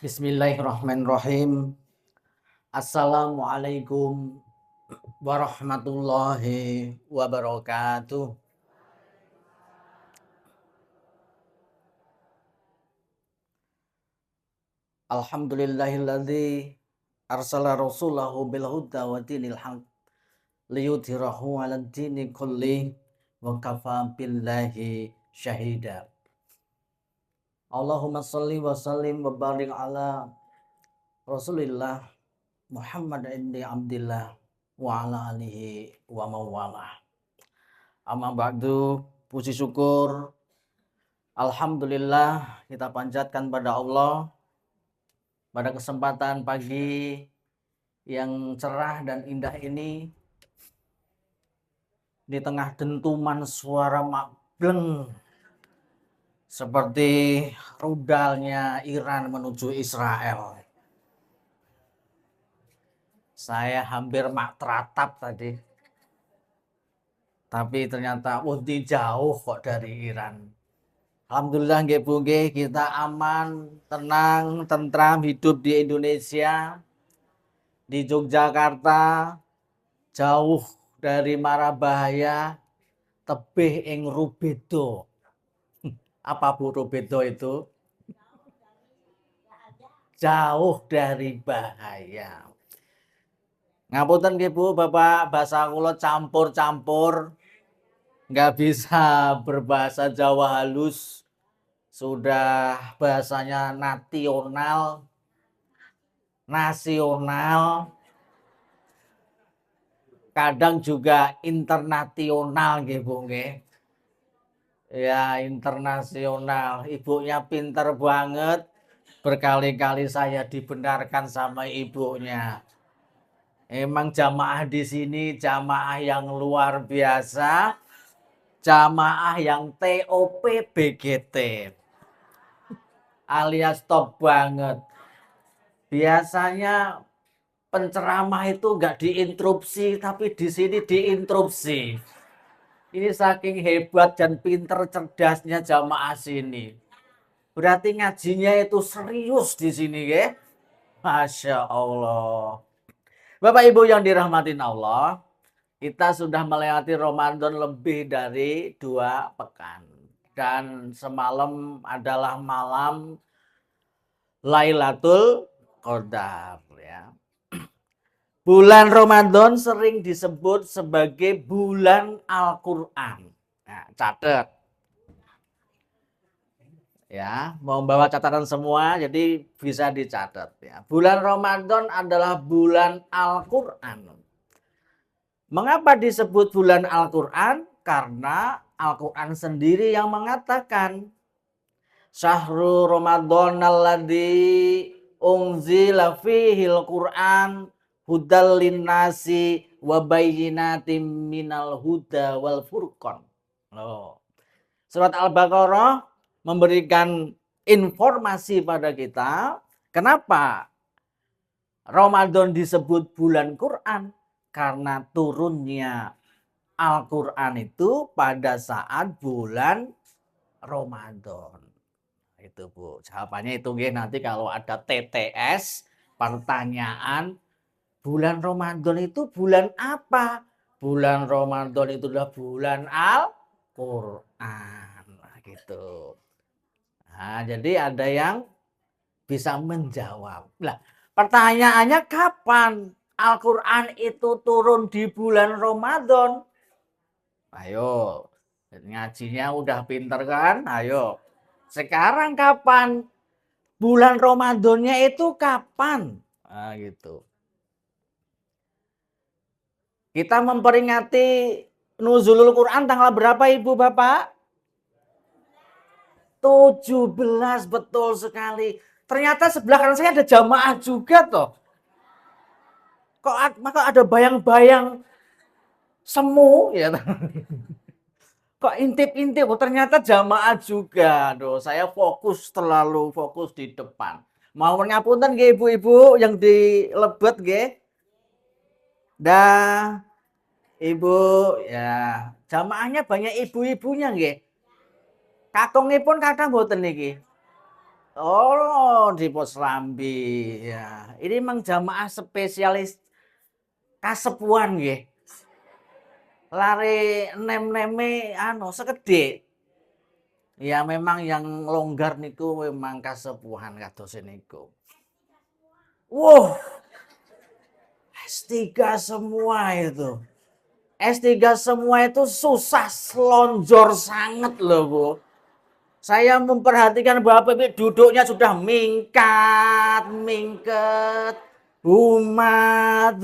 Bismillahirrahmanirrahim. Assalamualaikum warahmatullahi wabarakatuh. Alhamdulillahilladzi arsala rasulahu bil huda wa dinil haq liyudhhirahu 'alad dini kulli wa kafa billahi syahida. Allahumma shalli wa sallim wa barik ala Rasulillah Muhammad ibn Abdillah wa ala alihi wa mawalah. Amma ba'du, puji syukur alhamdulillah kita panjatkan pada Allah pada kesempatan pagi yang cerah dan indah ini, di tengah dentuman suara mableng seperti rudalnya Iran menuju Israel. Saya hampir mak teratap tadi, tapi ternyata jauh kok dari Iran. Alhamdulillah nggih Bu nggih, kita aman, tenang, tentram hidup di Indonesia, di Yogyakarta, jauh dari mara bahaya, tebih ing rubedo. Apa Bu rubedo itu? Jauh dari bahaya. Ngapunten nggih Bu, Bapak, bahasa kula campur-campur, nggak bisa berbahasa Jawa halus, sudah bahasanya nasional, kadang juga internasional nggih Bu nggih. Ya, internasional. Ibunya pinter banget. Berkali-kali saya dibenarkan sama ibunya. Emang jamaah di sini jamaah yang luar biasa, jamaah yang TOP BGT, alias top banget. Biasanya penceramah itu nggak diinterupsi, tapi di sini diinterupsi. Ini saking hebat dan pinter cerdasnya jamaah sini. Berarti ngajinya itu serius di sini ya. Masya Allah. Bapak Ibu yang dirahmatin Allah, kita sudah melewati Ramadan lebih dari 2 pekan. Dan semalam adalah malam Lailatul Qadar ya. Bulan Ramadan sering disebut sebagai bulan Al-Quran. Nah, catat. Ya, mau bawa catatan semua, jadi bisa dicatat ya. Bulan Ramadan adalah bulan Al-Quran. Mengapa disebut bulan Al-Quran? Karena Al-Quran sendiri yang mengatakan Syahrul Ramadan alladzi unzila fihil Quran hudal linnasi wa bayyinatim minal huda wal furqan. Surat Al-Baqarah memberikan informasi pada kita kenapa Ramadan disebut bulan Quran. Karena turunnya Al-Quran itu pada saat bulan Ramadan. Itu Bu, jawabannya itu nanti kalau ada TTS, pertanyaan, bulan Ramadan itu bulan apa? Bulan Ramadan itu adalah bulan Al-Quran. Nah, gitu. Nah, jadi ada yang bisa menjawab. Nah, pertanyaannya kapan Al-Quran itu turun di bulan Ramadan? Ayo, ngajinya udah pinter kan? Ayo. Sekarang kapan? Bulan Ramadannya itu kapan? Nah, gitu. Kita memperingati Nuzulul Quran tanggal berapa Ibu Bapak? 17, betul sekali. Ternyata sebelah kanan saya ada jamaah juga toh. Kok ada bayang-bayang semu ya. Kok intip-intip, ternyata jamaah juga. Aduh, saya terlalu fokus di depan. Mau ngapunten nggih ibu-ibu yang di Lebet nggih. Dah, Ibu ya, jamaahnya banyak ibu-ibunya nggih. Kakungipun kathah mboten niki? Oh, di Pos Rambi. Ya, ini memang jamaah spesialis kasepuan nggih. Lare nem-neme sekedhik. Ya memang yang longgar niku memang kasepuhan kados niku. Wow, S3 semua itu. S3 semua itu susah selonjor sangat loh, Bu. Saya memperhatikan Bapak Ibu duduknya sudah mingkat, mingket, humat.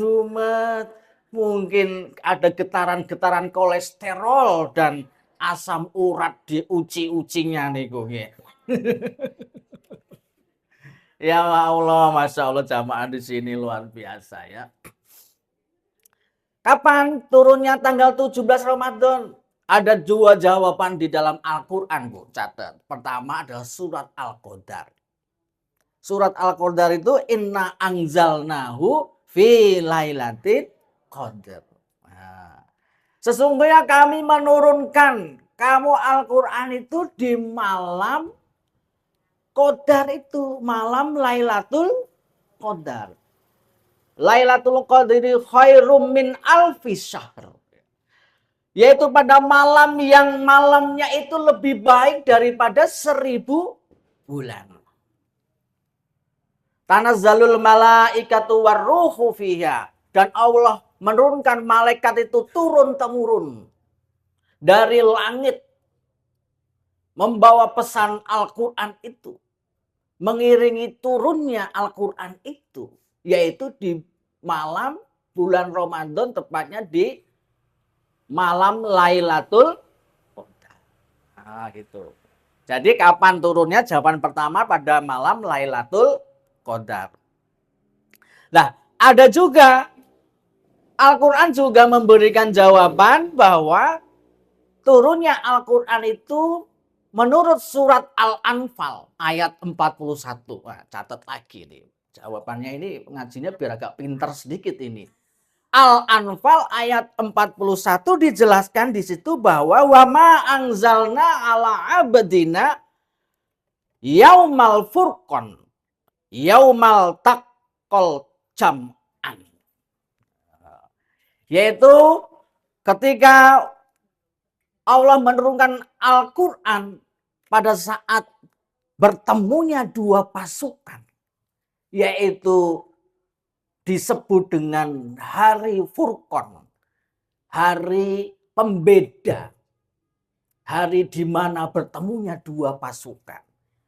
Mungkin ada getaran-getaran kolesterol dan asam urat di uci-ucinya niku nggih. Ya Allah, Masya Allah jamaah di sini luar biasa ya. Kapan turunnya tanggal 17 Ramadan? Ada dua jawaban di dalam Al-Quran, Bu. Catat. Pertama adalah surat Al-Qadar. Surat Al-Qadar itu inna anzalnahu fi lailatul qadar. Nah, sesungguhnya kami menurunkan kamu Al-Quran itu di malam Qadar itu, malam Lailatul Qadar. Lailatul Qadri khairum min alfi syahr. Yaitu pada malam yang malamnya itu lebih baik daripada 1000 bulan. Tanazzalul malaikatu warruhu fiha. Dan Allah menurunkan malaikat itu turun-temurun dari langit membawa pesan Al-Quran itu. Mengiringi turunnya Al-Quran itu. Yaitu di malam bulan Ramadan, tepatnya di malam Lailatul Qadar. Nah, gitu. Jadi kapan turunnya? Jawaban pertama pada malam Lailatul Qadar. Nah, ada juga Al-Quran juga memberikan jawaban bahwa turunnya Al-Quran itu menurut surat Al-Anfal ayat 41. Nah, catat lagi nih. Jawabannya ini ngajinya biar agak pintar sedikit ini. Al-Anfal ayat 41 dijelaskan di situ bahwa wa ma anzalna ala abdina yaumal furqan yaumal taqal jam'an. Yaitu ketika Allah menurunkan Al-Quran pada saat bertemunya dua pasukan. Yaitu disebut dengan hari Furqan, hari pembeda, hari di mana bertemunya dua pasukan.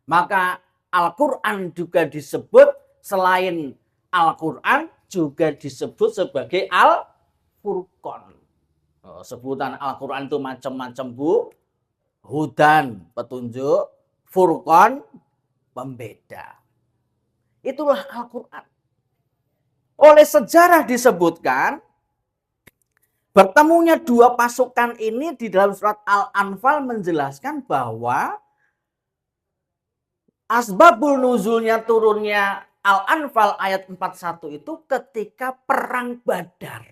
Maka Al-Quran juga disebut, selain Al-Quran juga disebut sebagai Al-Furqan. Sebutan Al-Quran itu macam-macam, Bu. Hudan, petunjuk, Furqan, pembeda. Itulah Al-Quran. Oleh sejarah disebutkan, bertemunya dua pasukan ini di dalam surat Al-Anfal menjelaskan bahwa asbabul nuzulnya turunnya Al-Anfal ayat 41 itu ketika perang Badar.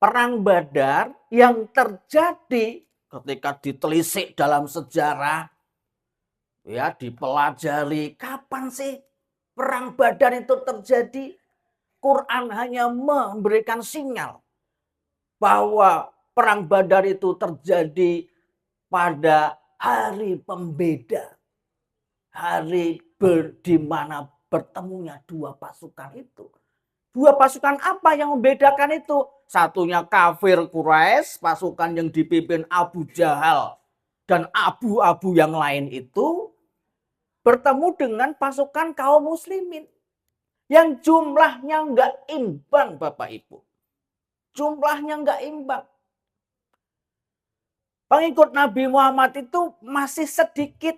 Perang Badar yang terjadi ketika ditelisik dalam sejarah, ya dipelajari kapan sih perang Badar itu terjadi. Quran hanya memberikan sinyal bahwa perang Badar itu terjadi pada hari pembeda. Hari di mana bertemunya dua pasukan itu. Dua pasukan apa yang membedakan itu? Satunya kafir Quraisy, pasukan yang dipimpin Abu Jahal dan abu-abu yang lain itu bertemu dengan pasukan kaum muslimin. Yang jumlahnya enggak imbang, Bapak Ibu. Jumlahnya enggak imbang. Pengikut Nabi Muhammad itu masih sedikit.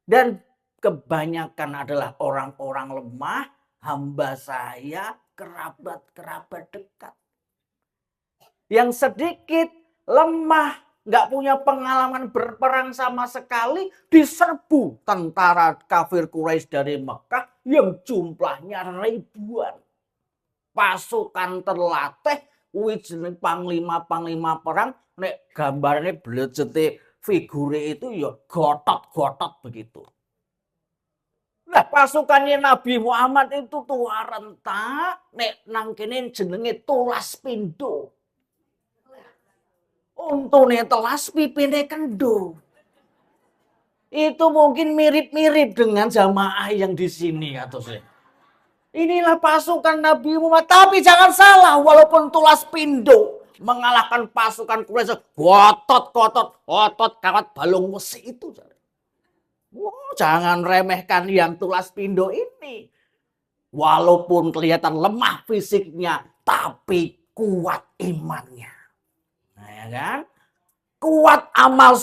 Dan kebanyakan adalah orang-orang lemah, hamba saya, kerabat-kerabat dekat. Yang sedikit, lemah, enggak punya pengalaman berperang sama sekali, diserbu tentara kafir Quraisy dari Mekah yang jumlahnya ribuan. Pasukan terlatih, wijine panglima-panglima perang, nek gambarnya belejete figure itu ya gotot-gotot begitu. Lah pasukannya Nabi Muhammad itu tua rentak, nek nang kene jenenge tulas pindo. Untune telas pipine kendo. Itu mungkin mirip-mirip dengan jamaah yang di sini atau saya. Inilah pasukan Nabi Muhammad, tapi jangan salah, walaupun tulas pindo mengalahkan pasukan Quraisy, otot kawat balung wesi itu. Wow, jangan remehkan yang tulas pindo ini. Walaupun kelihatan lemah fisiknya, tapi kuat imannya. Nah, ya kan? Kuat amal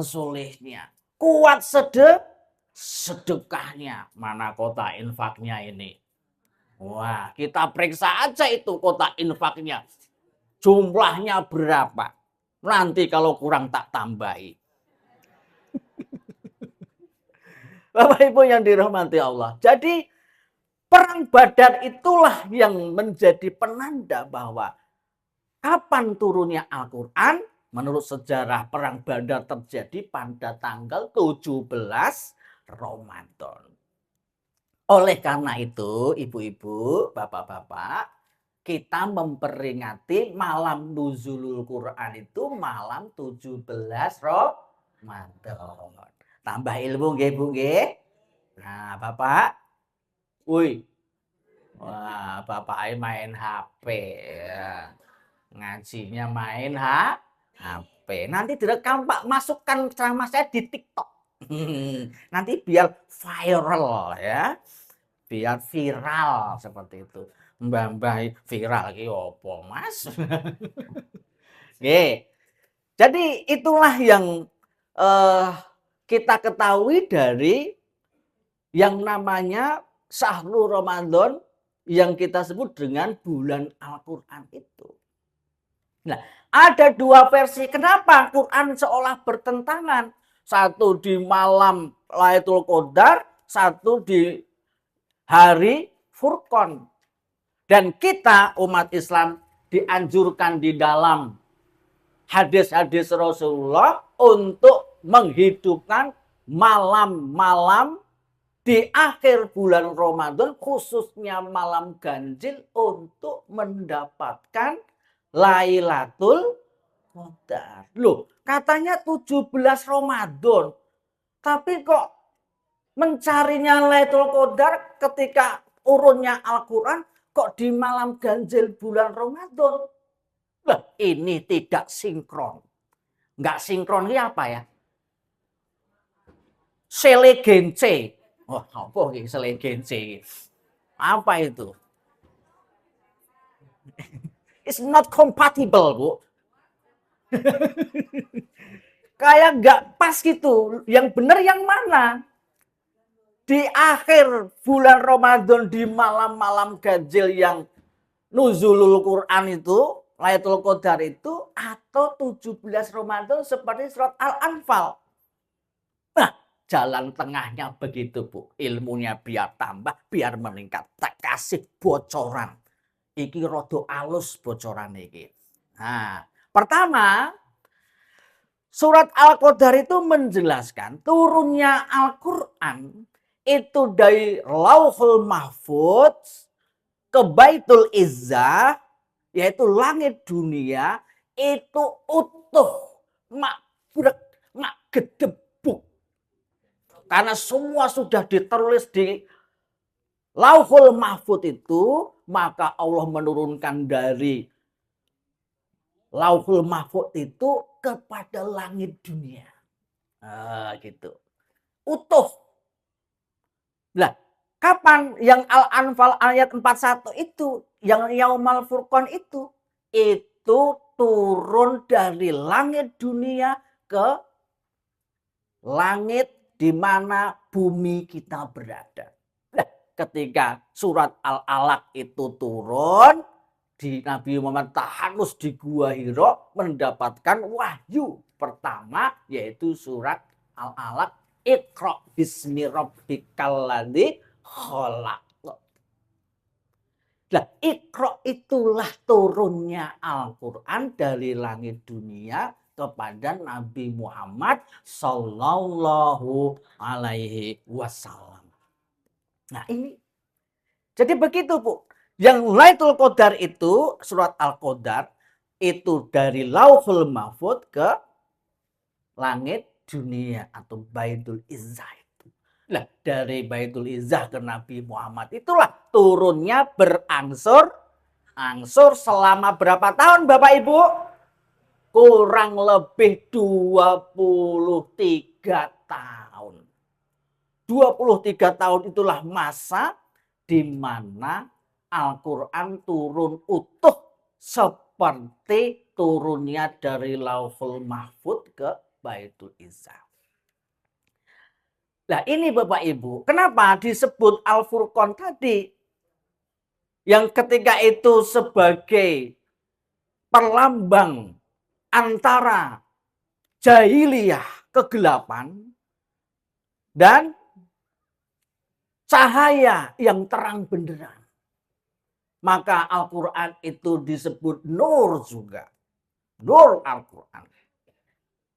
solehnya. Kuat sedekahnya. Mana kota infaknya ini? Wah, kita periksa aja itu kota infaknya. Jumlahnya berapa? Nanti kalau kurang tak tambahi. Bapak Ibu yang dirahmati Allah. Jadi perang Badar itulah yang menjadi penanda bahwa kapan turunnya Al-Quran. Menurut sejarah perang Badar terjadi pada tanggal 17 Ramadan. Oleh karena itu, ibu-ibu, bapak-bapak, kita memperingati malam nuzulul Quran itu malam 17 Ramadan. Tambah ilmu nggih, Bu nggih. Nah, Bapak. Wih. Wah, Bapak main HP ya. Ngajinya main HP. Nanti direkam Pak, masukkan ceramah saya di TikTok. Nanti biar viral ya. Biar viral seperti itu. Mbah-mbah viral iki opo, Mas? Oke. Jadi itulah yang kita ketahui dari yang namanya Syahrul Ramadan yang kita sebut dengan bulan Al-Quran itu. Nah, ada dua versi. Kenapa Quran seolah bertentangan? Satu di malam Lailatul Qadar, satu di hari Furqan. Dan kita umat Islam dianjurkan di dalam hadis-hadis Rasulullah untuk menghidupkan malam-malam di akhir bulan Ramadan, khususnya malam ganjil, untuk mendapatkan Lailatul Qadar. Loh, katanya 17 Ramadan. Tapi kok mencarinya Lailatul Qadar ketika urunnya Al-Quran kok di malam ganjil bulan Ramadan? Lah, ini tidak sinkron. Enggak sinkron ini apa ya? Selegense. Wah, apa ini selegense? Apa itu? It's not compatible, Bu. Kayak nggak pas gitu. Yang benar yang mana? Di akhir bulan Ramadan, di malam-malam ganjil yang nuzulul Quran itu, Lailatul Qadar itu, atau 17 Ramadan seperti surat Al-Anfal. Nah, jalan tengahnya begitu, Bu. Ilmunya biar tambah, biar meningkat. Tak kasih bocoran. Iki rada alus bocoran iki. Nah, pertama, surat Al-Qadar itu menjelaskan turunnya Al-Quran itu dari Lauhul Mahfudz ke Baitul Izzah, yaitu langit dunia, itu utuh, mak gedebuk. Karena semua sudah ditulis di Lauhul Mahfudz itu, maka Allah menurunkan dari Lauhul Mahfudz itu kepada langit dunia. Gitu. Utuh. Lah, kapan yang Al-Anfal ayat 41 itu, yang Yaumal Furqan itu turun dari langit dunia ke langit di mana bumi kita berada. Nah, ketika surat Al-Alaq itu turun, di Nabi Muhammad tahanus di Gua Hira mendapatkan wahyu pertama, yaitu surat Al-Alaq, Iqra bismi rabbikal ladzi khalaq. Nah, Iqra itulah turunnya Al-Quran dari langit dunia kepada Nabi Muhammad Sallallahu Alaihi Wasallam. Nah ini, jadi begitu Bu. Yang Lailatul Qadar itu, surat Al-Qadar, itu dari Lauhul Mahfuz ke langit dunia atau Baitul Izzah. Nah, dari Baitul Izzah ke Nabi Muhammad itulah turunnya berangsur-angsur selama berapa tahun Bapak Ibu? Kurang lebih 23 tahun. 23 tahun itulah masa di mana Al-Quran turun utuh seperti turunnya dari Lauhul Mahfuz ke Baitul Izzah. Nah ini Bapak Ibu, kenapa disebut Al-Furqan tadi? Yang ketika itu sebagai perlambang antara jahiliyah, kegelapan, dan cahaya yang terang benderang. Maka Al-Quran itu disebut nur juga. Nur Al-Quran.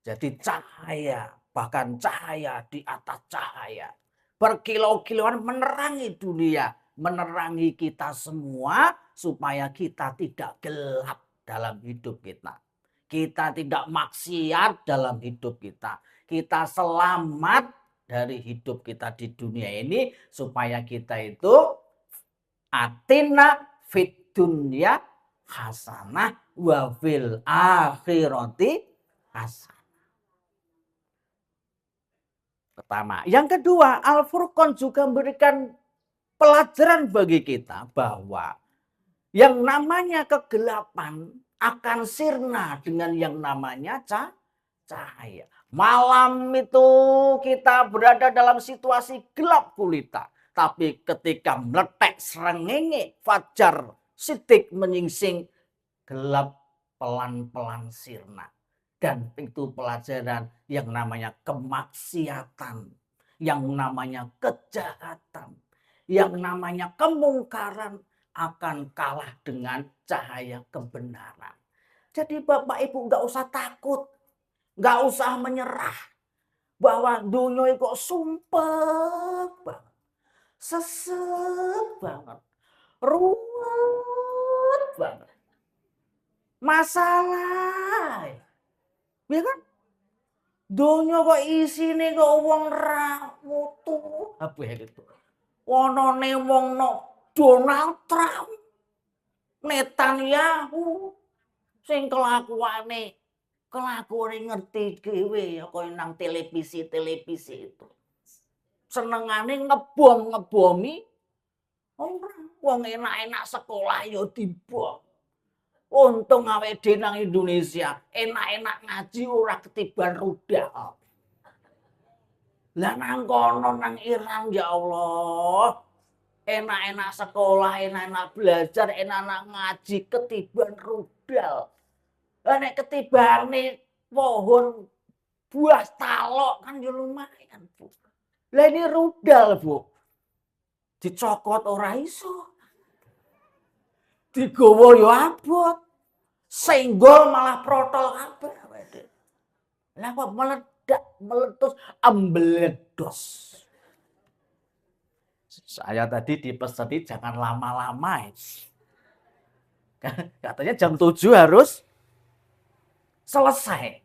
Jadi cahaya, bahkan cahaya di atas cahaya. Berkilau-kilauan menerangi dunia, menerangi kita semua supaya kita tidak gelap dalam hidup kita. Kita tidak maksiat dalam hidup kita. Kita selamat dari hidup kita di dunia ini supaya kita itu atina fit dunya hasanah wa fil akhirati hasanah. Pertama. Yang kedua, Al-Furqan juga memberikan pelajaran bagi kita bahwa yang namanya kegelapan akan sirna dengan yang namanya cahaya. Malam itu kita berada dalam situasi gelap gulita. Tapi ketika meletek srengenge, fajar sidik menyingsing, gelap pelan-pelan sirna. Dan itu pelajaran yang namanya kemaksiatan, yang namanya kejahatan, yang namanya kemungkaran akan kalah dengan cahaya kebenaran. Jadi Bapak Ibu nggak usah takut, nggak usah menyerah bahwa dunia kok sumpah banget, sesek banget, ruwet banget, masalah. Ya kan? Donya kok isine kok wong ra mutu. Apa ya gitu. Wonone wong no Donald Trump. Netanyahu sing kelakuane ngerti dhewe ya koyo nang televisi itu. Senengane ngebom-ngebomi orang. Wong enak-enak sekolah ya dibom. Untung awake dhewe nang Indonesia enak-enak ngaji ora ketiban rudal. Lah nang kono nang Iran ya Allah. Enak-enak sekolah, enak-enak belajar, enak-enak ngaji ketiban rudal. Lah nek ketibane pohon buah talok kan ya lumayan, Bu. Lah ini rudal, Bu. Dicokot ora iso. Digowo yo abot. Senggol malah protol kabeh. Lah kok meledak, meletus, ambledos. Saya tadi dipeseni jangan lama-lama. Katanya jam 7 harus selesai.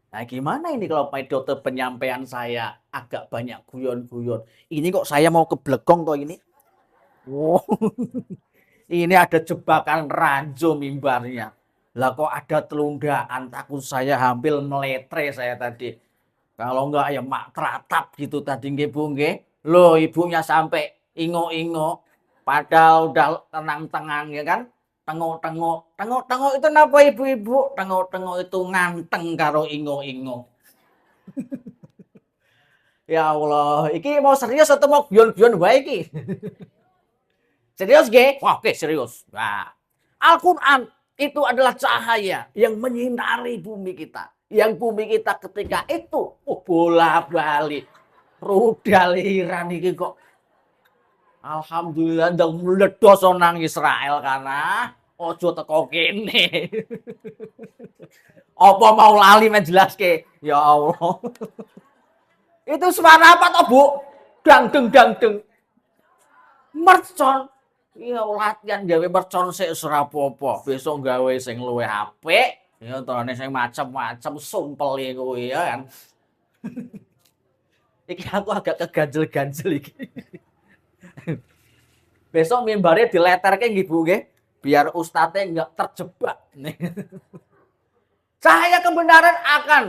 Nah gimana ini kalau Pak Dokter penyampaian saya agak banyak guyon-guyon. Ini kok saya mau keblekong toh ini? Wow. Ini ada jebakan ranjau mimbarnya. Lah kok ada telundaan, takut saya hampir meletre saya tadi. Kalau enggak ya mak teratap gitu tadi nggih Bu nggih. Loh ibunya sampai ingo-ingo. Padahal udah tenang-tenang ya kan. Tengok-tengok. Tengok-tengok itu napa ibu-ibu? Tengok-tengok itu nganteng karo ingo-ingo. Ya Allah, iki mau serius atau mau guyon-guyon wae iki? Serius nggih? Wah, oke serius. Nah, Al-Quran itu adalah cahaya yang menyinari bumi kita. Yang bumi kita ketika itu bola-balik. Rudal Iran iki kok alhamdulillah ndang meledos nang Israel karena Ojo teko kene. Apa mau lali menjelaske? Ya Allah. Itu suara apa toh, Bu? Dangdeng dangdeng. Mercon. Iya latihan gawe mercon sik ora apa-apa. Besok gawe sing luwih apik. Ya tone sing macem-macem sumpel kuwi ya kan. Iki aku agak keganjel-ganjel iki. Besok mimbarnya dileterke nggih Bu nggih, biar ustadznya nggak terjebak. Cahaya kebenaran akan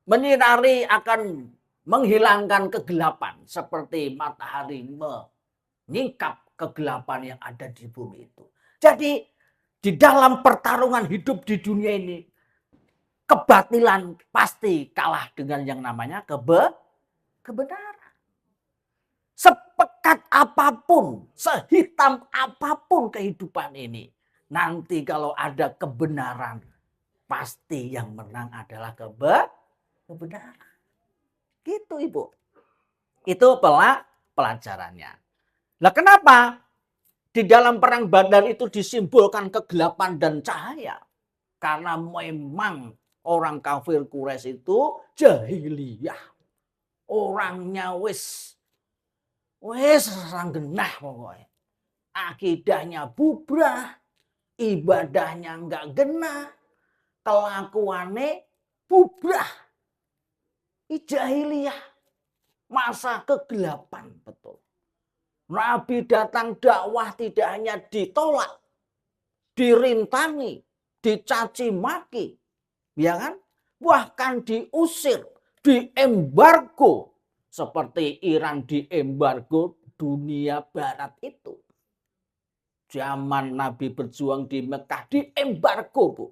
menyinari, akan menghilangkan kegelapan seperti matahari menyingkap kegelapan yang ada di bumi itu. Jadi di dalam pertarungan hidup di dunia ini, kebatilan pasti kalah dengan yang namanya kebenaran. Sepekat apapun, sehitam apapun kehidupan ini, nanti kalau ada kebenaran, pasti yang menang adalah kebenaran. Gitu Ibu. Itu pelajarannya. Nah kenapa di dalam perang Badar itu disimbolkan kegelapan dan cahaya? Karena memang orang kafir Quraisy itu jahiliyah. Orangnya wis ranggenah pokoknya. Akidahnya bubrah, ibadahnya enggak genah, kelakuannya bubrah. Jahiliyah, masa kegelapan betul. Nabi datang dakwah tidak hanya ditolak, dirintangi, dicaci maki, ya kan? Bahkan diusir, diembargo. Seperti Iran diembargo dunia barat itu. Zaman Nabi berjuang di Mekah diembargo, Bu.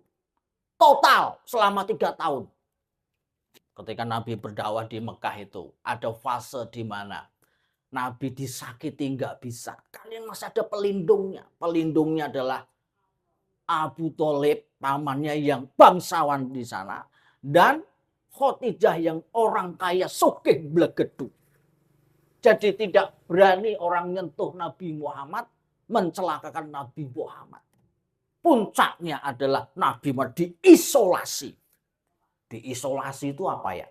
Total selama 3 tahun. Ketika Nabi berdakwah di Mekah itu, ada fase di mana Nabi disakiti nggak bisa. Kalian masih ada pelindungnya. Pelindungnya adalah Abu Thalib, pamannya yang bangsawan di sana. Dan Khadijah yang orang kaya sugih blegedu. Jadi tidak berani orang nyentuh Nabi Muhammad, mencelakakan Nabi Muhammad. Puncaknya adalah Nabi Muhammad diisolasi. Diisolasi itu apa ya?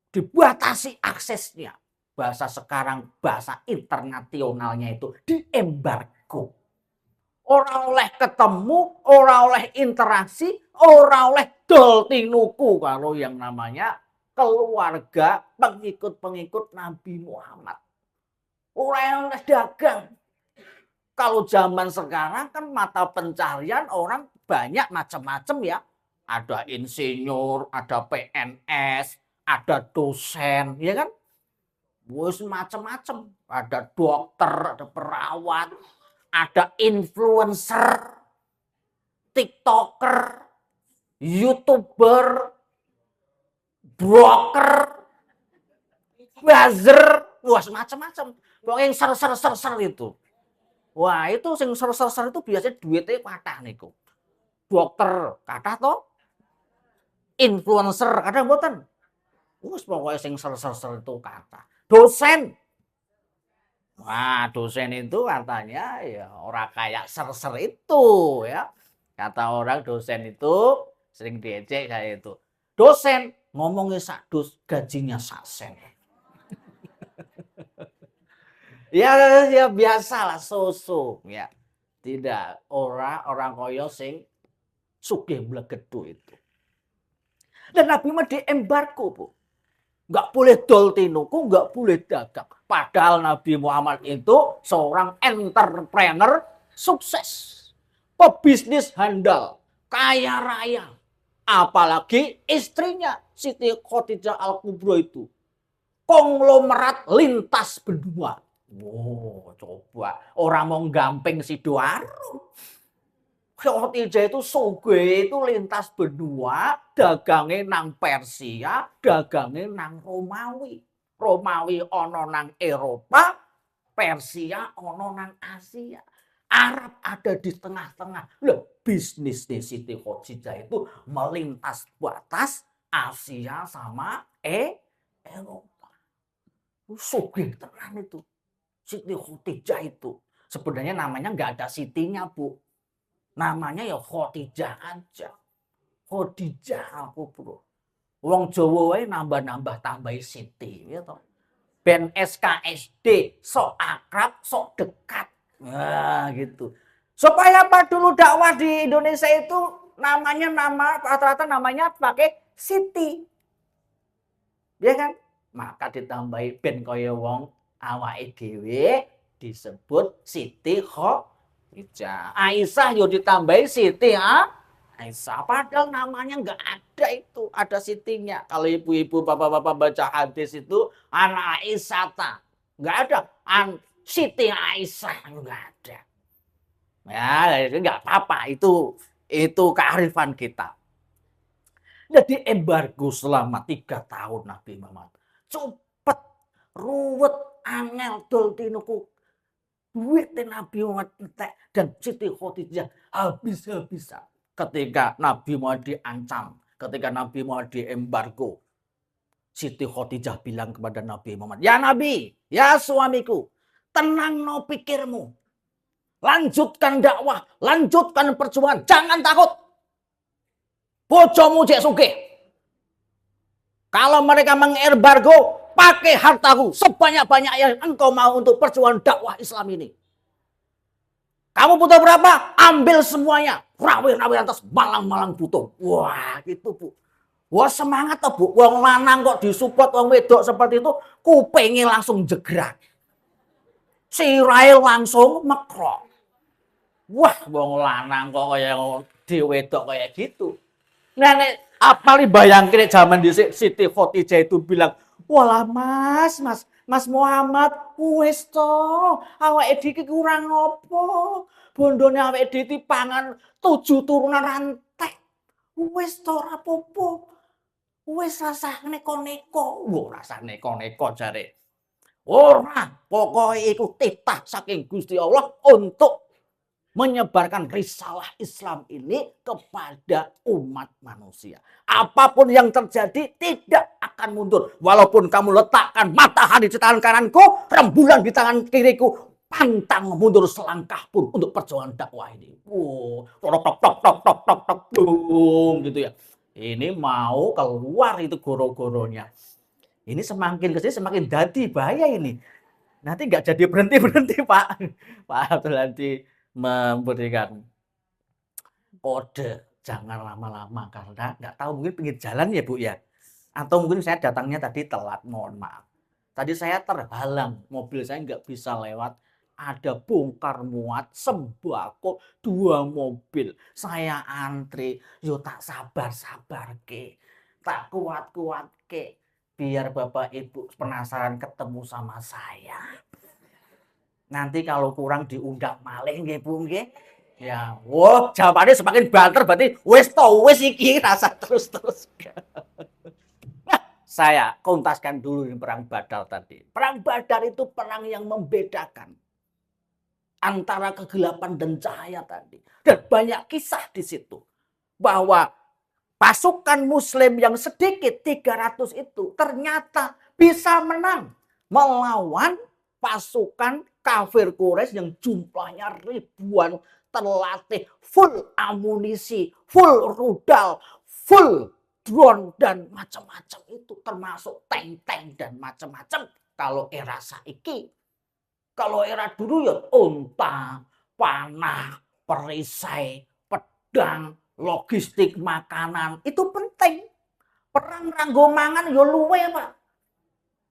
Dibatasi aksesnya. Bahasa sekarang, bahasa internasionalnya itu diembargo. Orang oleh ketemu, orang oleh interaksi, orang oleh dol tinuku kalau yang namanya keluarga pengikut-pengikut Nabi Muhammad. Orang oleh dagang. Kalau zaman sekarang kan mata pencarian orang banyak macam-macam ya. Ada insinyur, ada PNS, ada dosen, ya kan? Wes macam-macam. Ada dokter, ada perawat, ada influencer, TikToker, YouTuber, broker, buzzer, wah macam-macam. Pokoknya yang ser itu. Wah, itu sing ser itu biasanya duitnya kathah niku. Dokter kathah to? Influencer kathah mboten? Wes pokoknya sing ser itu kathah. Dosen. Wah, dosen itu katanya ya orang kayak ser itu ya. Kata orang dosen itu sering diejek kayak itu. Dosen ngomongnya sak gajinya sak sen. Ya biasalah so ya. Tidak orang koyo sing sugih blegedu itu. Dan Nabi mah diembargo, Bu. Nggak boleh dol tinuku, nggak boleh dagang. Padahal Nabi Muhammad itu seorang entrepreneur sukses. Pebisnis handal, kaya raya. Apalagi istrinya Siti Khadijah Al-Kubro itu. Konglomerat lintas benua. Wow, coba. Orang mau gamping si Doaro. Khadijah itu sugih itu lintas benua, dagangnya nang Persia, dagangnya nang Romawi. Romawi ono nang Eropa, Persia ono nang Asia. Arab ada di tengah-tengah. Loh, bisnis di Siti Khadijah itu melintas batas Asia sama Eropa. Sugih tenan itu. Siti Khadijah itu. Sebenarnya namanya nggak ada Sitinya, Bu. Namanya ya Khadijah aja. Khadijah aku bro. Wong Jawa wae nambah-nambah tambahi Siti ya toh. Ben SKSD sok akrab, sok dekat. Nah, gitu. Supaya apa dulu dakwah di Indonesia itu namanya rata-rata namanya pakai Siti. Ya kan? Maka ditambahi ben kaya wong awake dhewe disebut Siti Khadijah. Aisyah yo ditambahi Siti Aisyah, padahal namanya nggak ada itu, ada sitinya. Kalau ibu-ibu, bapak-bapak baca hadis itu, anak Aisyah, nggak ada. Siti Aisyah, nggak ada. Ya, itu nggak apa-apa, itu kearifan kita. Jadi embargo selama 3 tahun Nabi Muhammad. Cepet, ruwet, angel, dol tinuku. Duit Nabi Muhammad entek dan Siti Khadijah habis-habisan. Ketika Nabi Muhammad diancam, ketika Nabi Muhammad diembargo, Siti Khadijah bilang kepada Nabi Muhammad, "Ya Nabi, ya suamiku, tenang no pikirmu. Lanjutkan dakwah, lanjutkan perjuangan, jangan takut. Bojomu cek sugih. Kalau mereka mengembargo, pakai hartaku sebanyak-banyak yang engkau mau untuk perjuangan dakwah Islam ini. Kamu butuh berapa? Ambil semuanya. Rawi-rawi atas malang-malang butuh." Wah, gitu Bu. Wah, semangat toh Bu. Wong lanang kok disupport wong wedok seperti itu, kupingnya langsung jegrak. Sirahe langsung mekrok. Wah, wong lanang kok kaya di wedok kayak gitu. Nah, nek apalagi bayangin zaman di Siti Khadijah itu bilang, "Walah Mas Muhammad, wis to, awake dhewe kurang opo? Bondone awake dhewe dipangan 7 turunan rantek. Wis to ora apa-apa. Wis rasah neko-neko." Wah, rasah neko-neko jare. Ora, pokoke iku titah saking Gusti Allah untuk menyebarkan risalah Islam ini kepada umat manusia. Apapun yang terjadi tidak akan mundur. Walaupun kamu letakkan matahari di tangan kananku, rembulan di tangan kiriku, pantang mundur selangkah pun untuk perjuangan dakwah ini. Tok tok tok tok tok tok tok gitu ya. Ini mau keluar itu goro-goronya. Ini semakin kesini semakin dadi bahaya ini. Nanti nggak jadi berhenti Pak. Pak Abdul nanti memberikan kode jangan lama-lama karena nggak tahu mungkin pinggir jalan ya Bu ya. Atau mungkin saya datangnya tadi telat, mohon maaf. Tadi saya terhalang, mobil saya nggak bisa lewat. Ada bongkar muat sembako 2 mobil. Saya antri, yo tak sabar-sabar ke. Tak kuat-kuat ke. Biar Bapak Ibu penasaran ketemu sama saya. Nanti kalau kurang diundang malih nggih Bu nggih. Ya, wah jawabannya semakin banter berarti wis to wis iki rasa terus-terus. Nah, saya kontaskan dulu ini perang Badar tadi. Perang Badar itu perang yang membedakan antara kegelapan dan cahaya tadi. Dan banyak kisah di situ bahwa pasukan muslim yang sedikit 300 itu ternyata bisa menang melawan pasukan kafir Quraisy yang jumlahnya ribuan, terlatih, full amunisi, full rudal, full drone dan macam-macam itu, termasuk tank-tank dan macam-macam. Kalau era saiki, kalau era dulu ya unta, panah, perisai, pedang, logistik makanan itu penting. Perang nganggo mangan ya luwe, Pak.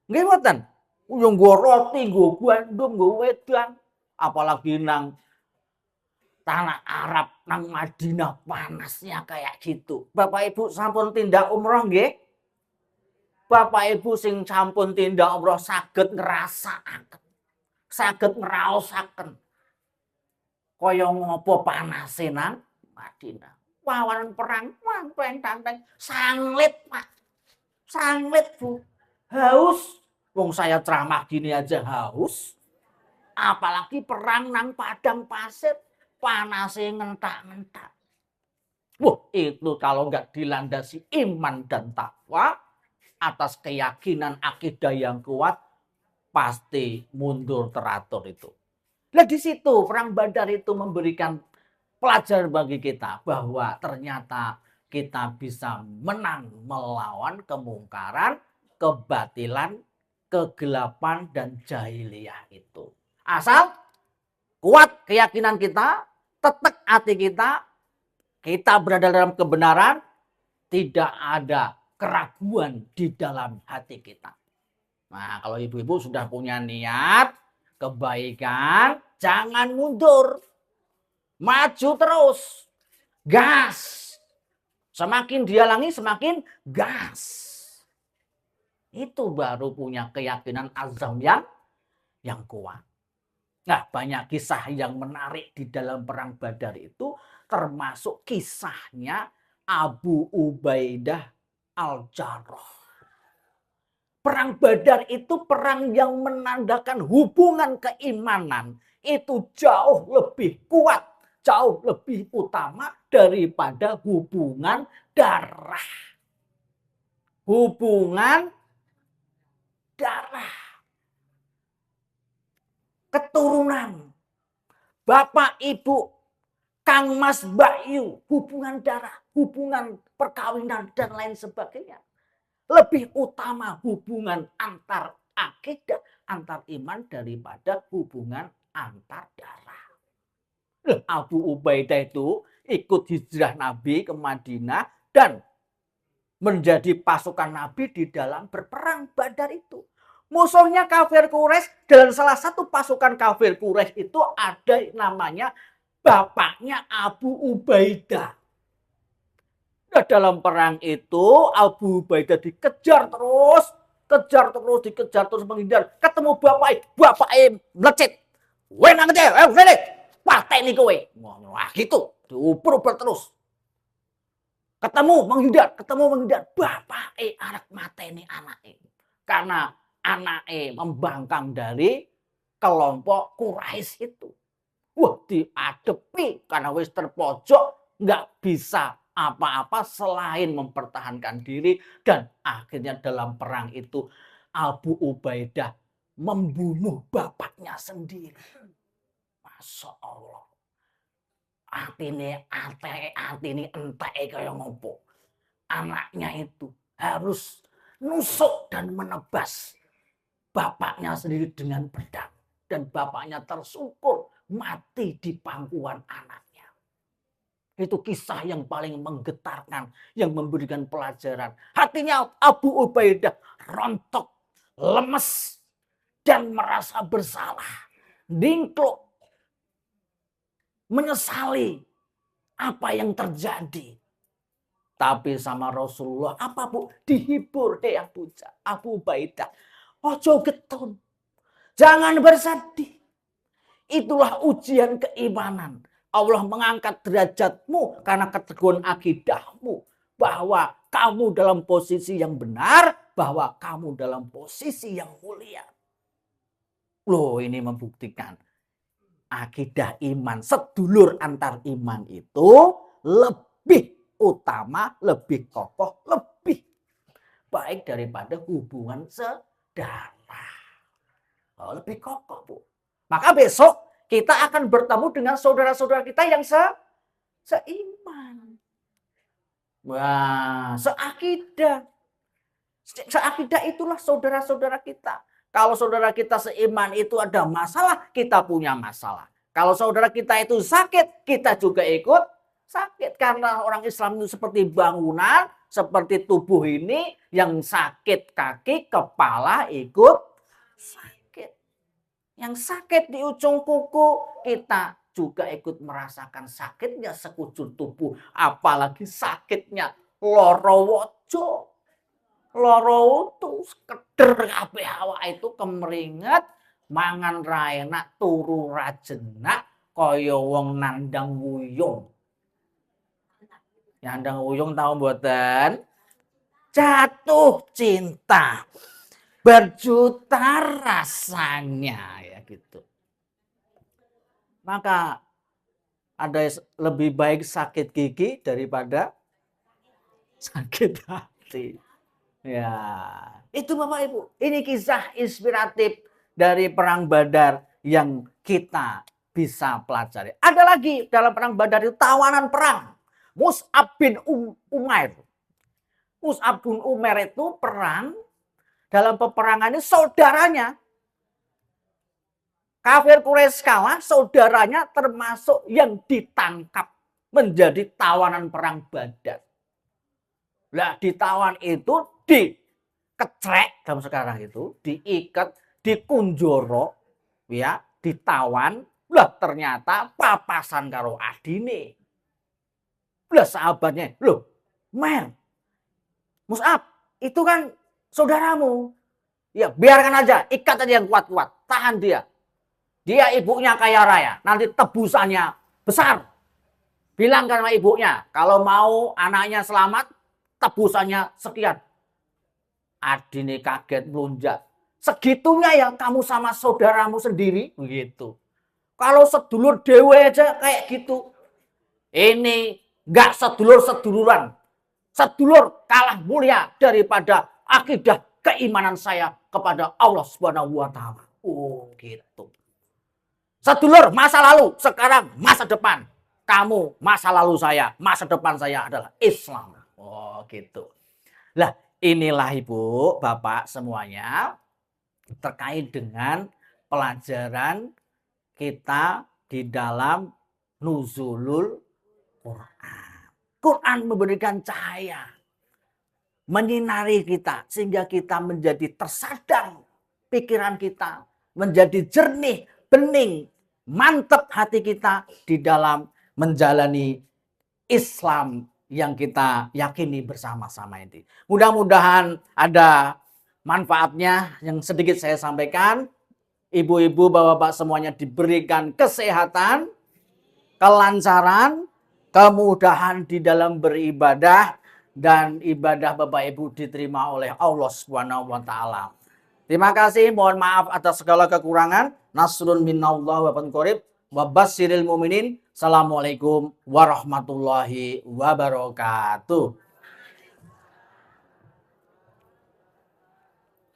Nggih mboten? Yo nggo roti, nggo gandum, nggo wedang, apalagi nang tanah Arab, nang Madinah panasnya kayak gitu. Bapak Ibu sampun tindak umroh nggih? Bapak Ibu sing sampun tindak umroh saged ngrasakaken, saged ngraosaken kaya ngopo panase nang Madinah. Wawanan perang, tanteng, sanglit Pak, sanglit Bu, haus. Wong saya ceramah gini aja haus, apalagi perang nang padang pasir, panasnya ngentak-ngentak. Wah, itu kalau nggak dilandasi iman dan takwa, atas keyakinan akidah yang kuat, pasti mundur teratur itu. Nah di situ perang Badar itu memberikan pelajaran bagi kita bahwa ternyata kita bisa menang melawan kemungkaran, kebatilan, kegelapan, dan jahiliyah itu. Asal kuat keyakinan kita, tetap hati kita berada dalam kebenaran, tidak ada keraguan di dalam hati kita. Nah, kalau ibu-ibu sudah punya niat kebaikan, jangan mundur. Maju terus. Gas. Semakin dihalangi, semakin gas. Itu baru punya keyakinan azam yang kuat. Nah, banyak kisah yang menarik di dalam perang Badar itu, termasuk kisahnya Abu Ubaidah Al-Jarrah. Perang Badar itu perang yang menandakan hubungan keimanan itu jauh lebih kuat, jauh lebih utama daripada hubungan darah. Hubungan darah. Keturunan. Bapak, Ibu, Kang Mas, Mbak Yu, hubungan darah, hubungan perkawinan, dan lain sebagainya. Lebih utama hubungan antar akidah, antar iman daripada hubungan antar darah. Abu Ubaidah itu ikut hijrah Nabi ke Madinah dan menjadi pasukan Nabi di dalam berperang Badar itu. Musuhnya kafir Quraisy, dan salah satu pasukan kafir Quraisy itu ada namanya bapaknya Abu Ubaidah. Nah, dalam perang itu Abu Ubaidah dikejar terus menghindar. Ketemu bapak melecet. Kowe nang ngejar, rene. Pateni kowe. Wah, gitu. Diuper-uper terus. Ketemu menghindar. Bapak arep mateni anake. Karena anake membangkang dari kelompok Quraisy itu. Wah, diadepi karena wis terpojok, nggak bisa apa-apa selain mempertahankan diri, dan akhirnya dalam perang itu Abu Ubaidah membunuh bapaknya sendiri. Masya Allah. Atine entek kaya ngopo. Anaknya itu harus nusuk dan menebas bapaknya sendiri dengan pedang, dan bapaknya tersungkur mati di pangkuan anaknya. Itu kisah yang paling menggetarkan, yang memberikan pelajaran. Hatinya Abu Ubaidah rontok, lemes, dan merasa bersalah. Dingkluk, menyesali apa yang terjadi. Tapi sama Rasulullah, apa Bu? Dihibur, Abu Ubaidah. Ojo getun, jangan bersedih. Itulah ujian keimanan. Allah mengangkat derajatmu karena keteguhan akidahmu. Bahwa kamu dalam posisi yang benar, bahwa kamu dalam posisi yang mulia. Loh, ini membuktikan akidah iman, sedulur antar iman itu lebih utama, lebih kokoh, lebih baik daripada hubungan sedarah. Oh, lebih kokoh, Bu. Maka besok kita akan bertemu dengan saudara-saudara kita yang seiman. Wah, seakidah. Seakidah itulah saudara-saudara kita. Kalau saudara kita seiman itu ada masalah, kita punya masalah. Kalau saudara kita itu sakit, kita juga ikut sakit. Karena orang Islam itu seperti bangunan, seperti tubuh ini, yang sakit kaki, kepala ikut sakit. Yang sakit di ujung kuku, kita juga ikut merasakan sakitnya sekujur tubuh. Apalagi sakitnya loro wojo. Loro utuh, keder kabeh awak itu kemeringet, mangan ra enak, turu ra jenak, kaya wong nandang wuyung. Nandang wuyung tahu mboten? Jatuh cinta. Berjuta rasanya, ya gitu. Maka ada lebih baik sakit gigi daripada sakit hati. Ya, itu Bapak Ibu. Ini kisah inspiratif dari perang Badar yang kita bisa pelajari. Ada lagi dalam perang Badar itu tawanan perang. Mus'ab bin Umair. Mus'ab bin Umair itu perang, dalam peperangan ini saudaranya. Kafir Quraisy kalah, saudaranya termasuk yang ditangkap menjadi tawanan perang Badar. Nah, ditawan itu dikecrek dalam sekarang itu, diikat, dikunjoro, ya, ditawan. Lah ternyata papasan karo adine. Lah sahabatnya, loh, Mer, Mus'ab, itu kan saudaramu. Ya, biarkan aja, ikat aja yang kuat-kuat, tahan dia. Dia ibunya kaya raya, nanti tebusannya besar. Bilangkan sama ibunya, kalau mau anaknya selamat, tebusannya sekian. Adine kaget melunjak. Segitunya ya kamu sama saudaramu sendiri? Begitu. Kalau sedulur dewe aja kayak gitu. Ini nggak sedulur-seduluran. Sedulur kalah mulia daripada akidah keimanan saya kepada Allah Subhanahu wa taala. Oh, gitu. Sedulur masa lalu, sekarang masa depan. Kamu masa lalu saya, masa depan saya adalah Islam. Oh, gitu. Lah, inilah Ibu, Bapak semuanya terkait dengan pelajaran kita di dalam nuzulul Quran. Quran memberikan cahaya, menyinari kita sehingga kita menjadi tersadar, pikiran kita menjadi jernih, bening, mantap hati kita di dalam menjalani Islam yang kita yakini bersama-sama ini. Mudah-mudahan ada manfaatnya yang sedikit saya sampaikan. Ibu-ibu, bapak-bapak semuanya diberikan kesehatan, kelancaran, kemudahan di dalam beribadah, dan ibadah Bapak Ibu diterima oleh Allah Subhanahu wa taala. Terima kasih, mohon maaf atas segala kekurangan. Nasrun minallah wa fatun qarib wa basyiril mu'minin. Assalamualaikum warahmatullahi wabarakatuh.